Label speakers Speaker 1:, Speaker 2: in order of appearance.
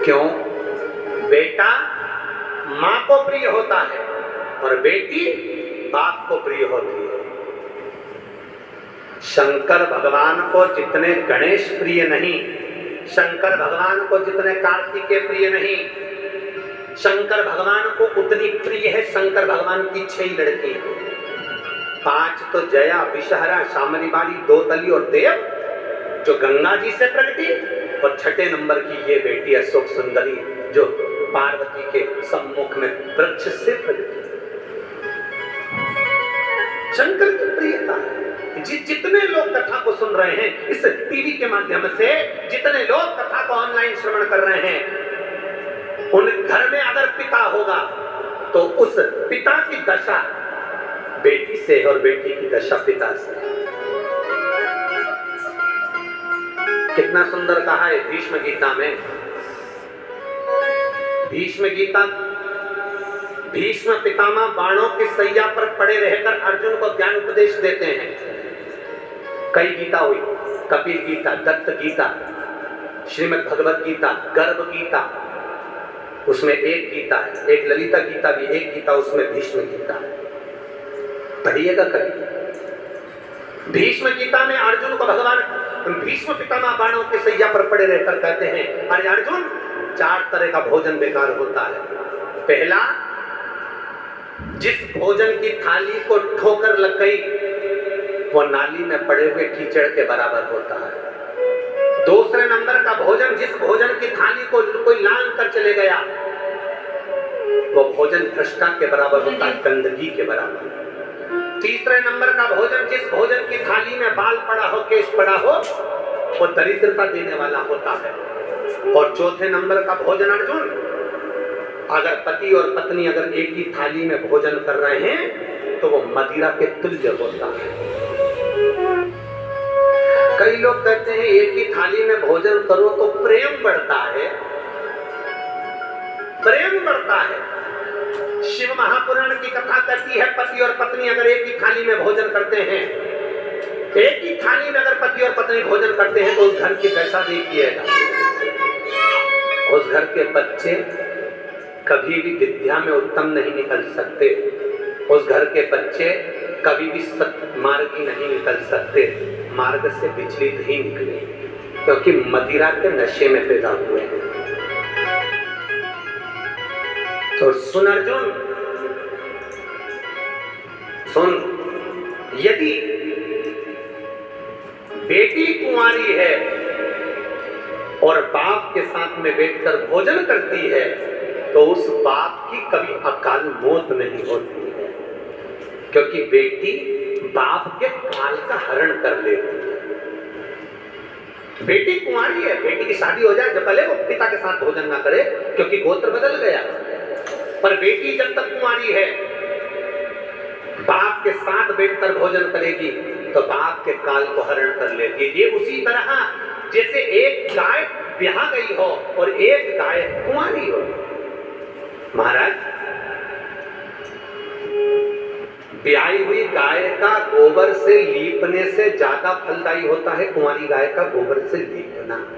Speaker 1: क्यों? बेटा मां को प्रिय होता है और बेटी बाप को प्रिय होती है। शंकर भगवान को जितने गणेश प्रिय नहीं, शंकर भगवान को जितने कार्तिकेय प्रिय नहीं, शंकर भगवान को उतनी प्रिय है शंकर भगवान की 6 लड़की है। 5 तो जया, विषहरा, शामलीबाड़ी, दोतली और देव जो गंगा जी से प्रगटी, और 6ठे नंबर की ये बेटी अशोक सुंदरी जो पार्वती के सम्मुख में वृक्ष से प्रगटी। शंकर की प्रियता है। जितने लोग कथा को सुन रहे हैं इस टीवी के माध्यम से, जितने लोग कथा को ऑनलाइन श्रवण कर रहे हैं, उन घर में अगर पिता होगा तो उस पिता की दशा बेटी से और बेटी की दशा पिता से। कितना सुंदर कहा है भीष्म गीता में। भीष्म गीता, भीष्म पितामह बाणों की सैया पर पड़े रहकर अर्जुन को ज्ञान उपदेश देते हैं। कई गीता हुई, कपिल गीता, दत्त गीता, श्रीमद् भगवत गीता, गर्भ गीता, उसमें एक गीता है, एक ललिता गीता भी एक गीता, उसमें भीष्म गीता है। पढ़िएगा कभी। भीष्म गीता में अर्जुन को भगवान भीष्म पितामह बाणों के सैया पर पड़े रहकर कहते हैं, अरे अर्जुन 4 तरह का भोजन बेकार होता है। पहला, जिस भोजन की थाली को ठोकर लग गई वो नाली में पड़े हुए कीचड़ के बराबर होता है। दूसरे नंबर का भोजन, जिस भोजन की थाली को कोई लांग कर चले गया वो भोजन भ्रष्टा के बराबर होता है, गंदगी के बराबर। तीसरे नंबर का भोजन, जिस भोजन की थाली में बाल पड़ा हो, केश पड़ा हो, वो दरिद्रता देने वाला होता है। और चौथे नंबर का भोजन अर्जुन, अगर पति और पत्नी अगर एक ही थाली में भोजन कर रहे हैं तो वो मदिरा के तुल्य होता है। कई लोग कहते हैं एक ही थाली में भोजन करो तो प्रेम बढ़ता है, प्रेम बढ़ता है। शिव महापुराण की कथा कहती है पति और पत्नी अगर एक ही थाली में भोजन करते हैं, एक ही थाली में अगर पति और पत्नी भोजन करते हैं तो उस घर की दशा देखिएगा। उस घर के बच्चे कभी भी विद्या में उत्तम नहीं निकल सकते, उस घर के बच्चे कभी भी सत्मार्गी नहीं निकल सकते, मार्ग से विचलित ही निकले, क्योंकि मदिरा के नशे में पैदा हुए हैं। तो सुन अर्जुन, सुन, यदि बेटी कुंवारी है और बाप के साथ में बैठकर भोजन करती है तो उस बाप की कभी अकाल मौत नहीं होती है, क्योंकि बेटी बाप के काल का हरण कर लेती है। बेटी कुंवारी है, बेटी की शादी हो जाए जब पहले वो पिता के साथ भोजन ना करे क्योंकि गोत्र बदल गया, पर बेटी जब तक कुंवारी है बाप के साथ बैठकर भोजन करेगी तो बाप के काल को हरण कर लेगी। ये उसी तरह जैसे एक गाय ब्याह गई हो और एक गाय कुंवारी हो। महाराज, ब्याही हुई गाय का गोबर से लीपने से ज्यादा फलदायी होता है कुंवारी गाय का गोबर से लीपना।